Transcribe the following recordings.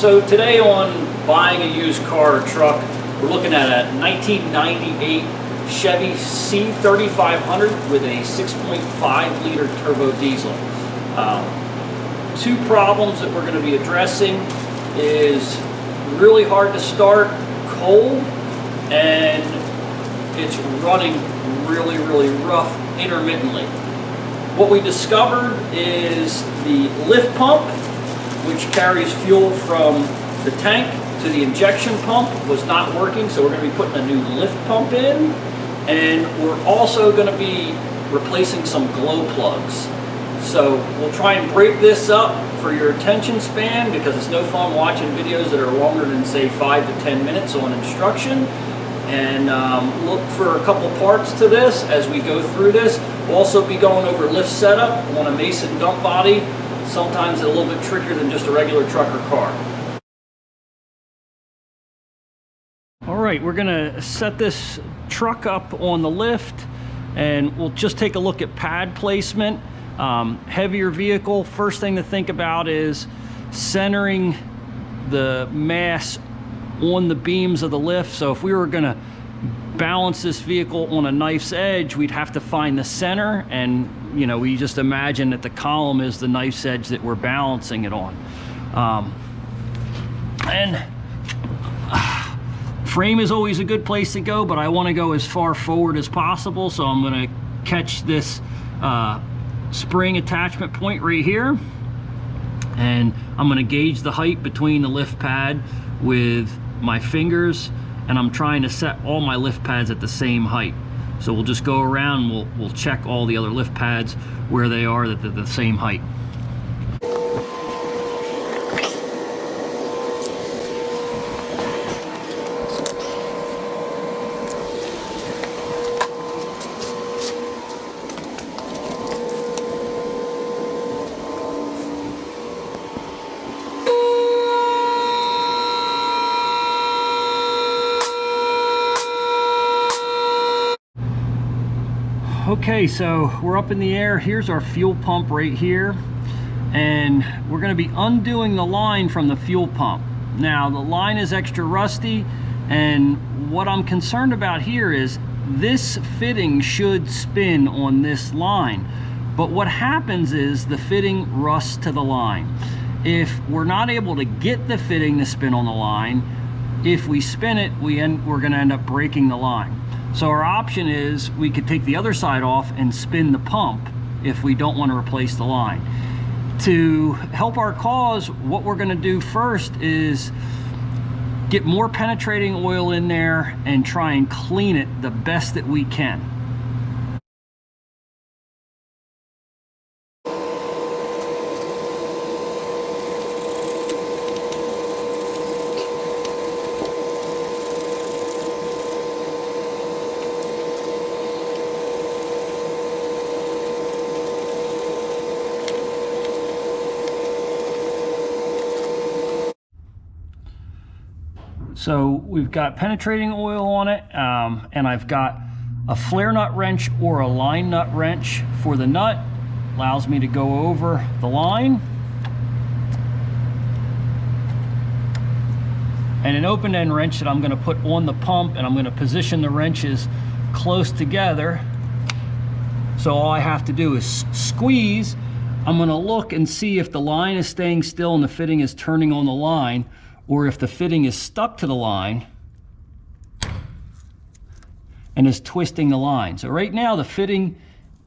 So today on buying a used car or truck, we're looking at a 1998 Chevy C3500 with a 6.5 liter turbo diesel. Two problems that we're going to be addressing is really hard to start cold, and it's running really rough intermittently. What we discovered is the lift pump, which carries fuel from the tank to the injection pump, was not working, so we're going to be putting a new lift pump in, and we're also going to be replacing some glow plugs. So we'll try and break this up for your attention span, because it's no fun watching videos that are longer than, say, 5 to 10 minutes on instruction. And look for a couple parts to this as we go through this. We'll also be going over lift setup on a Mason dump body. Sometimes a little bit trickier than just a regular truck or car. All right, we're gonna set this truck up on the lift, and we'll just take a look at pad placement. Heavier vehicle, first thing to think about is centering the mass on the beams of the lift. So if we were gonna balance this vehicle on a knife's edge, we'd have to find the center, and you know, we just imagine that the column is the knife's edge that we're balancing it on. Frame is always a good place to go, but I want to go as far forward as possible, so I'm going to catch this spring attachment point right here, and I'm going to gauge the height between the lift pad with my fingers, and I'm trying to set all my lift pads at the same height. So we'll just go around and we'll check all the other lift pads where they are, that they're the same height. Okay, so we're up in the air. Here's our fuel pump right here, and we're going to be undoing the line from the fuel pump. Now, the line is extra rusty, and what I'm concerned about here is this fitting should spin on this line, but what happens is the fitting rusts to the line. If we're not able to get the fitting to spin on the line, if we spin it, we're going to end up breaking the line. So our option is we could take the other side off and spin the pump if we don't want to replace the line. To help our cause, what we're going to do first is get more penetrating oil in there and try and clean it the best that we can. So we've got penetrating oil on it, and I've got a flare nut wrench or a line nut wrench for the nut. Allows me to go over the line. And an open end wrench that I'm going to put on the pump, and I'm going to position the wrenches close together. So all I have to do is squeeze. I'm going to look and see if the line is staying still and the fitting is turning on the line, or if the fitting is stuck to the line and is twisting the line. So right now the fitting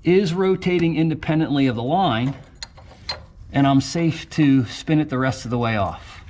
is rotating independently of the line, and I'm safe to spin it the rest of the way off.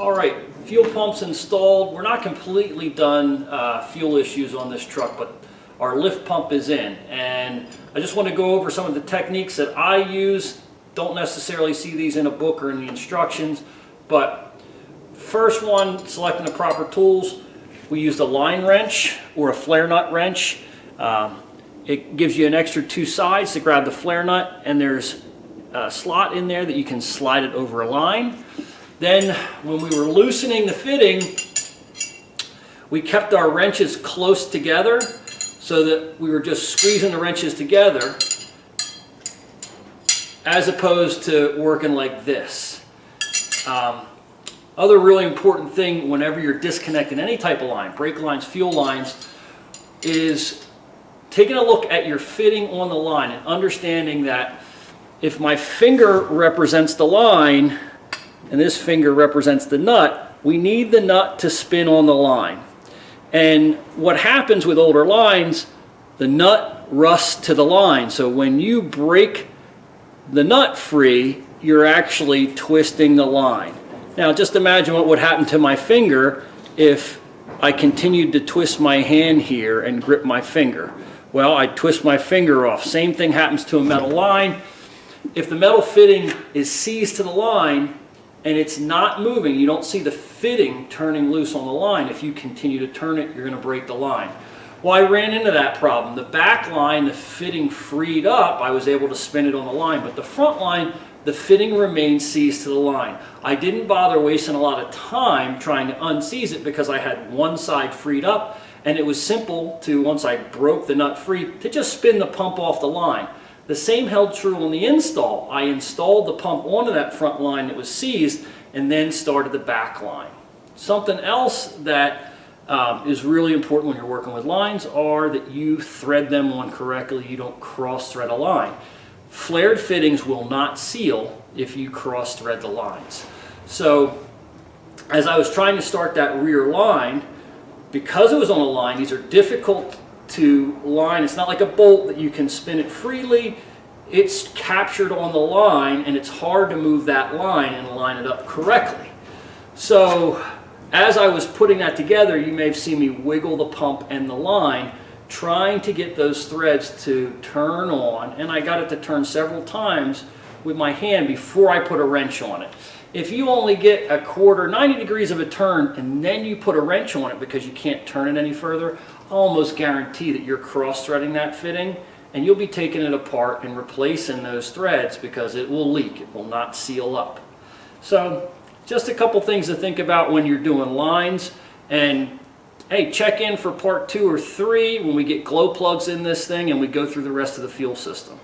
All right, fuel pumps installed. We're not completely done fuel issues on this truck, but our lift pump is in. And I just want to go over some of the techniques that I use. Don't necessarily see these in a book or in the instructions, but first one, selecting the proper tools. We used a line wrench or a flare nut wrench. It gives you an extra 2 sides to grab the flare nut, and there's a slot in there that you can slide it over a line. Then when we were loosening the fitting, we kept our wrenches close together so that we were just squeezing the wrenches together as opposed to working like this. Other really important thing whenever you're disconnecting any type of line, brake lines, fuel lines, is taking a look at your fitting on the line and understanding that if my finger represents the line and this finger represents the nut, we need the nut to spin on the line. And what happens with older lines, the nut rusts to the line. So when you break the nut free, you're actually twisting the line. Now just imagine what would happen to my finger if I continued to twist my hand here and grip my finger. Well, I twist my finger off. Same thing happens to a metal line. If the metal fitting is seized to the line and it's not moving, you don't see the fitting turning loose on the line. If you continue to turn it, you're going to break the line. Well, I ran into that problem. The back line, the fitting freed up. I was able to spin it on the line, but the front line, the fitting remained seized to the line. I didn't bother wasting a lot of time trying to unseize it because I had one side freed up, and it was simple to, once I broke the nut free, to just spin the pump off the line. The same held true on the install. I installed the pump onto that front line that was seized and then started the back line. Something else that is really important when you're working with lines are that you thread them on correctly. You don't cross thread a line. Flared fittings will not seal if you cross thread the lines. So as I was trying to start that rear line, because it was on a line, these are difficult to line. It's not like a bolt that you can spin it freely. It's captured on the line, and it's hard to move that line and line it up correctly. So as I was putting that together, you may have seen me wiggle the pump and the line, trying to get those threads to turn on, and I got it to turn several times with my hand before I put a wrench on it. If you only get a quarter, 90 degrees of a turn, and then you put a wrench on it because you can't turn it any further, I'll almost guarantee that you're cross-threading that fitting, and you'll be taking it apart and replacing those threads because it will leak. It will not seal up. So just a couple things to think about when you're doing lines. And hey, check in for part 2 or 3 when we get glow plugs in this thing and we go through the rest of the fuel system.